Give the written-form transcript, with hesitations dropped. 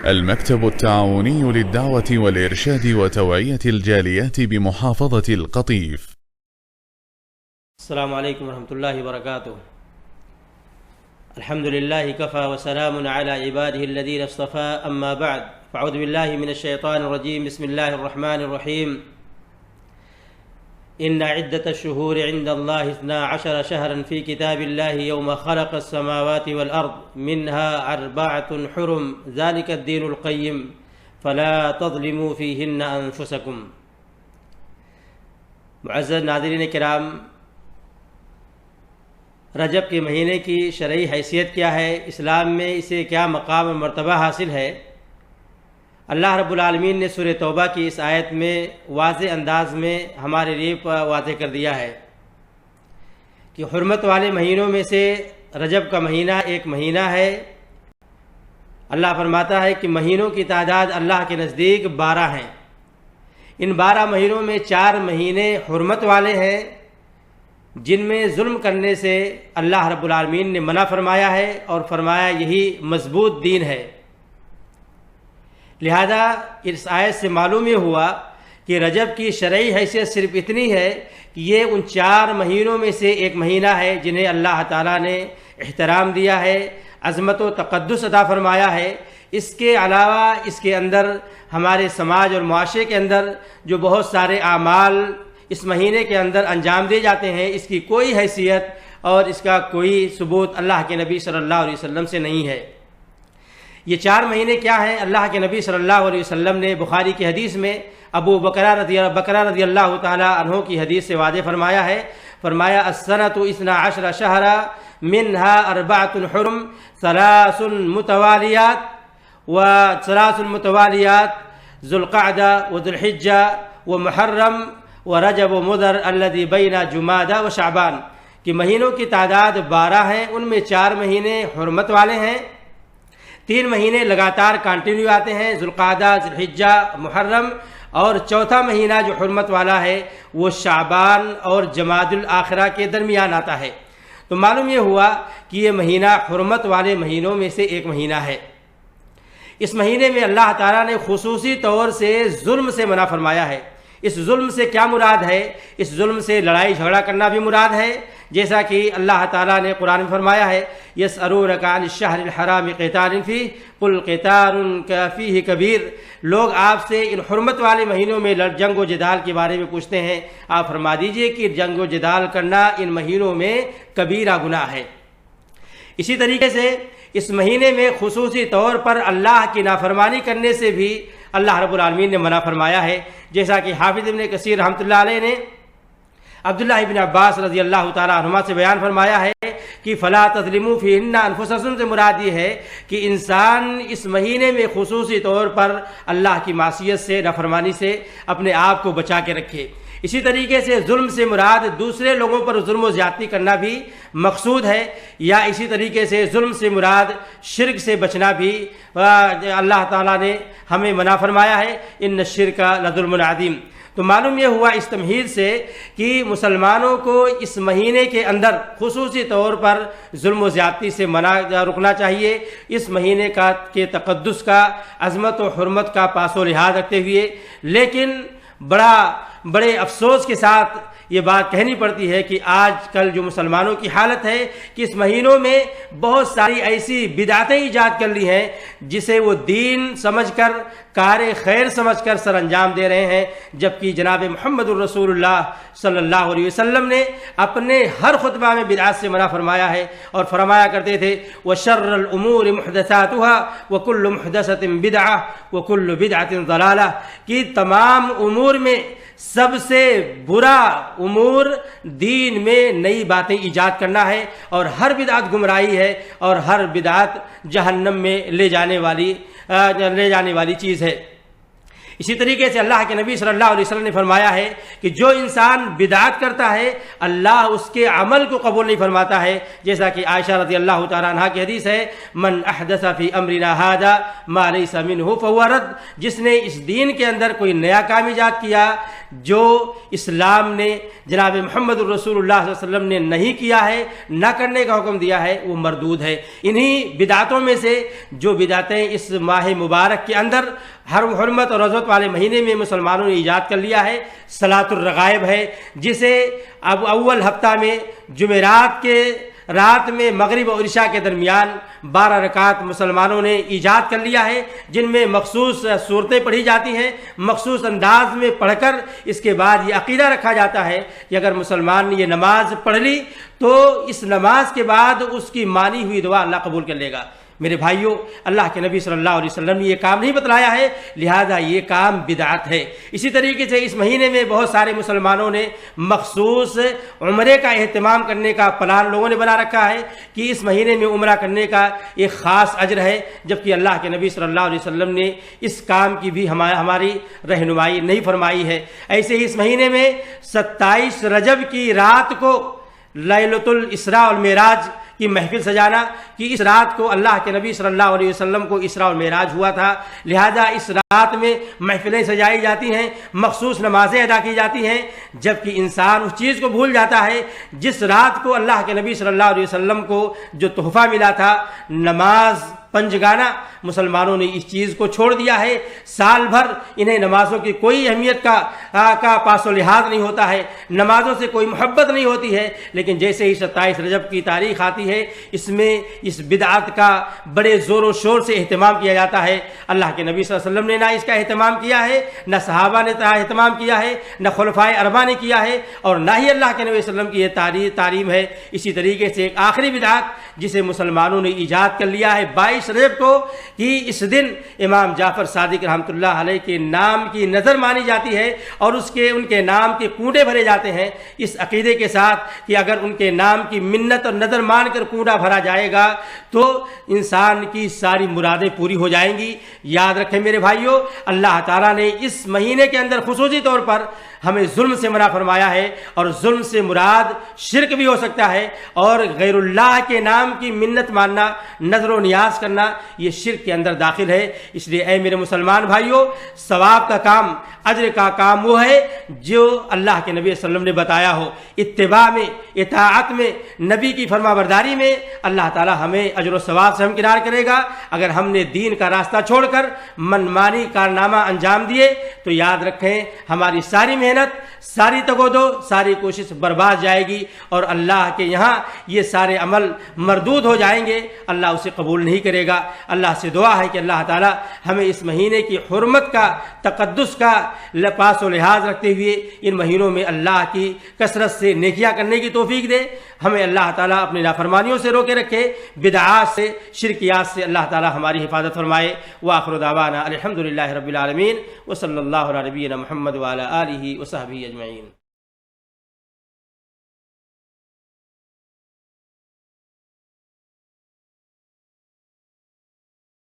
المكتب التعاوني للدعوة والإرشاد وتوعية الجاليات بمحافظة القطيف. السلام عليكم ورحمة الله وبركاته. الحمد لله كفى وسلام على عباده الذين اصطفى، أما بعد، فأعوذ بالله من الشيطان الرجيم. بسم الله الرحمن الرحيم. إن عدة الشهور عند الله 12 شهرا في كتاب الله يوم خلق السماوات والأرض منها 4 حرم ذلك الدين القيم فلا تظلموا فيهن أنفسكم. معزز ناظرین کرام، رجب کے مہینے کی شرعی حیثیت کیا ہے، اسلام میں اسے کیا مقام و مرتبہ حاصل ہے، اللہ رب العالمین نے سورہ توبہ کی اس آیت میں واضح انداز میں ہمارے لیے واضح کر دیا ہے کہ حرمت والے مہینوں میں سے رجب کا مہینہ ایک مہینہ ہے۔ اللہ فرماتا ہے کہ مہینوں کی تعداد اللہ کے نزدیک 12 ہیں۔ ان 12 مہینوں میں 4 مہینے حرمت والے ہیں جن میں ظلم کرنے سے اللہ رب العالمین نے منع فرمایا ہے اور فرمایا یہی مضبوط دین ہے۔ لہذا اس آیت سے معلوم یہ ہوا کہ رجب کی شرعی حیثیت صرف اتنی ہے کہ یہ ان 4 مہینوں میں سے ایک مہینہ ہے جنہیں اللہ تعالیٰ نے احترام دیا ہے، عظمت و تقدس عطا فرمایا ہے۔ اس کے علاوہ اس کے اندر ہمارے سماج اور معاشرے کے اندر جو بہت سارے اعمال اس مہینے کے اندر انجام دیے جاتے ہیں، اس کی کوئی حیثیت اور اس کا کوئی ثبوت اللہ کے نبی صلی اللہ علیہ وسلم سے نہیں ہے۔ یہ 4 مہینے کیا ہیں؟ اللہ کے نبی صلی اللہ علیہ وسلم نے بخاری کی حدیث میں ابو بکرہ رضی اللہ تعالی عنہ کی حدیث سے واضح فرمایا ہے، فرمایا السنۃ 12 شہرا منها 4 حرم 3 متوالیات ذو القعدہ وذو الحجہ ومحرم ورجب ومضر الذی بین جمادہ وشعبان، کہ مہینوں کی تعداد 12 ہیں، ان میں 4 مہینے حرمت والے ہیں، 3 مہینے لگاتار کنٹینیو آتے ہیں، ذو القعدہ، ذو الحجہ، محرم، اور 4تھا مہینہ جو حرمت والا ہے وہ شعبان اور جمادی الاخرہ کے درمیان آتا ہے۔ تو معلوم یہ ہوا کہ یہ مہینہ حرمت والے مہینوں میں سے ایک مہینہ ہے۔ اس مہینے میں اللہ تعالیٰ نے خصوصی طور سے ظلم سے منع فرمایا ہے۔ اس ظلم سے کیا مراد ہے؟ اس ظلم سے لڑائی جھگڑا کرنا بھی مراد ہے، جیسا کہ اللہ تعالیٰ نے قرآن میں فرمایا ہے یسألونک عن الشہر الحرام قتال فیہ قل قتال فیہ کبیر، لوگ آپ سے ان حرمت والے مہینوں میں جنگ و جدال کے بارے میں پوچھتے ہیں، آپ فرما دیجئے کہ جنگ و جدال کرنا ان مہینوں میں کبیرہ گناہ ہے۔ اسی طریقے سے اس مہینے میں خصوصی طور پر اللہ کی نافرمانی کرنے سے بھی اللہ رب العالمین نے منع فرمایا ہے، جیسا کہ حافظ ابن کثیر رحمۃ اللہ علیہ نے عبداللہ ابن عباس رضی اللہ تعالی عنہما سے بیان فرمایا ہے کہ فلا تظلموا فیہن انفسکم سے مراد یہ ہے کہ انسان اس مہینے میں خصوصی طور پر اللہ کی معصیت سے، نافرمانی سے اپنے آپ کو بچا کے رکھے۔ اسی طریقے سے ظلم سے مراد دوسرے لوگوں پر ظلم و زیادتی کرنا بھی مقصود ہے، یا اسی طریقے سے ظلم سے مراد شرک سے بچنا بھی اللہ تعالیٰ نے ہمیں منع فرمایا ہے، ان الشرک لظلم عظیم۔ تو معلوم یہ ہوا اس تمہید سے کہ مسلمانوں کو اس مہینے کے اندر خصوصی طور پر ظلم و زیادتی سے رکنا چاہیے، اس مہینے کے تقدس کا، عظمت و حرمت کا پاس و لحاظ رکھتے ہوئے۔ لیکن بڑے افسوس کے ساتھ یہ بات کہنی پڑتی ہے کہ آج کل جو مسلمانوں کی حالت ہے کہ اس مہینوں میں بہت ساری ایسی بدعتیں ایجاد کر لی ہیں جسے وہ دین سمجھ کر، کار خیر سمجھ کر سر انجام دے رہے ہیں، جبکہ جناب محمد الرسول اللہ صلی اللہ علیہ وسلم نے اپنے ہر خطبہ میں بدعت سے منع فرمایا ہے، اور فرمایا کرتے تھے وَشَرَّ الْأُمُورِ مُحْدَثَاتُهَا وَكُلُّ مُحْدَثَةٍ بِدْعَةٍ وَكُلُّ بِدْعَةٍ ضَلَالَةٍ، کہ تمام امور میں سب سے برا امور دین میں نئی باتیں ایجاد کرنا ہے، اور ہر بدعت گمراہی ہے، اور ہر بدعت جہنم میں لے جانے والی چیز ہے۔ اسی طریقے سے اللہ کے نبی صلی اللہ علیہ وسلم نے فرمایا ہے کہ جو انسان بدعت کرتا ہے اللہ اس کے عمل کو قبول نہیں فرماتا ہے، جیسا کہ عائشہ رضی اللہ تعالیٰ عنہ کی حدیث ہے، من احدث فی امرنا ھذا ما لیس منہ فہو رد، جس نے اس دین کے اندر کوئی نیا کام ایجاد کیا جو اسلام نے جناب محمد الرسول اللہ صلی اللہ علیہ وسلم نے نہیں کیا ہے، نہ کرنے کا حکم دیا ہے، وہ مردود ہے۔ انہی بدعتوں میں سے جو بدعتیں اس ماہ مبارک کے اندر حرمت اور عظمت والے مہینے میں مسلمانوں نے ایجاد کر لیا ہے، صلاۃ الرغائب ہے، جسے اب اول ہفتہ میں جمعرات کے رات میں مغرب اور عشاء کے درمیان 12 رکعت مسلمانوں نے ایجاد کر لیا ہے، جن میں مخصوص صورتیں پڑھی جاتی ہیں، مخصوص انداز میں پڑھ کر اس کے بعد یہ عقیدہ رکھا جاتا ہے کہ اگر مسلمان نے یہ نماز پڑھ لی تو اس نماز کے بعد اس کی مانی ہوئی دعا اللہ قبول کر لے گا۔ میرے بھائیوں، اللہ کے نبی صلی اللہ علیہ وسلم نے یہ کام نہیں بتلایا ہے، لہذا یہ کام بدعت ہے۔ اسی طریقے سے اس مہینے میں بہت سارے مسلمانوں نے مخصوص عمرے کا اہتمام کرنے کا پلان لوگوں نے بنا رکھا ہے کہ اس مہینے میں عمرہ کرنے کا ایک خاص اجر ہے، جبکہ اللہ کے نبی صلی اللہ علیہ وسلم نے اس کام کی بھی ہماری رہنمائی نہیں فرمائی ہے۔ ایسے ہی اس مہینے میں 27 رجب کی رات کو لیلۃ الاسراء والمعراج کی محفل سجانا، کہ اس رات کو اللہ کے نبی صلی اللہ علیہ وسلم کو اسراء و معراج ہوا تھا، لہذا اس رات میں محفلیں سجائی جاتی ہیں، مخصوص نمازیں ادا کی جاتی ہیں، جبکہ انسان اس چیز کو بھول جاتا ہے جس رات کو اللہ کے نبی صلی اللہ علیہ وسلم کو جو تحفہ ملا تھا، نماز پنج گانا۔ مسلمانوں نے اس چیز کو چھوڑ دیا ہے، سال بھر انہیں نمازوں کی کوئی اہمیت کا پاس و لحاظ نہیں ہوتا ہے، نمازوں سے کوئی محبت نہیں ہوتی ہے، لیکن جیسے ہی 27 رجب کی تاریخ آتی ہے اس میں اس بدعت کا بڑے زور و شور سے اہتمام کیا جاتا ہے۔ اللہ کے نبی صلی اللہ علیہ وسلم نے نہ اس کا اہتمام کیا ہے، نہ صحابہ نے اہتمام کیا ہے، نہ خلفائے اربعہ نے کیا ہے، اور نہ ہی اللہ کے نبی صلی اللہ علیہ وسلم کی یہ تعلیم ہے۔ اسی طریقے سے ایک آخری بدعت جسے مسلمانوں نے ایجاد کر لیا ہے 22 رجب کو، کہ اس دن امام جعفر صادق رحمۃ اللہ علیہ کے نام کی نظر مانی جاتی ہے اور ان کے نام کے کنڈے بھرے جاتے ہیں، اس عقیدے کے ساتھ کہ اگر ان کے نام کی منت اور نظر مان کر کنڈا بھرا جائے گا تو انسان کی ساری مرادیں پوری ہو جائیں گی۔ یاد رکھیں میرے بھائیوں، اللہ تعالیٰ نے اس مہینے کے اندر خصوصی طور پر ہمیں ظلم سے منع فرمایا ہے، اور ظلم سے مراد شرک بھی ہو سکتا ہے، اور غیر اللہ کے نام کی منت ماننا، نظر و نیاز کرنا، یہ شرک کے اندر داخل ہے۔ اس لیے اے میرے مسلمان بھائیوں، ثواب کا کام، اجر کا کام وہ ہے جو اللہ کے نبی صلی اللہ علیہ وسلم نے بتایا ہو۔ اتباع میں، اطاعت میں، نبی کی فرما برداری میں اللہ تعالی ہمیں اجر و ثواب سے ہمکنار کرے گا۔ اگر ہم نے دین کا راستہ چھوڑ کر منمانی کارنامہ انجام دیے تو یاد رکھیں ہماری ساری محنت، ساری تگودو، ساری کوشش برباد جائے گی، اور اللہ کے یہاں یہ سارے عمل مردود ہو جائیں گے، اللہ اسے قبول نہیں کرے گا۔ اللہ سے دعا ہے کہ اللہ تعالی ہمیں اس مہینے کی حرمت کا، تقدس کا پاس و لحاظ رکھتے ہوئے ان مہینوں میں اللہ کی کثرت سے نیکیاں کرنے کی توفیق دے۔ ہمیں اللہ تعالیٰ اپنی نافرمانیوں سے روکے رکھے، بدعات سے، شرکیات سے اللہ تعالیٰ ہماری حفاظت فرمائے۔ وآخر دعوانا الحمدللہ رب العالمین، وصلی اللہ علی نبینا محمد وعلی آلہ وصحبہ اجمعین۔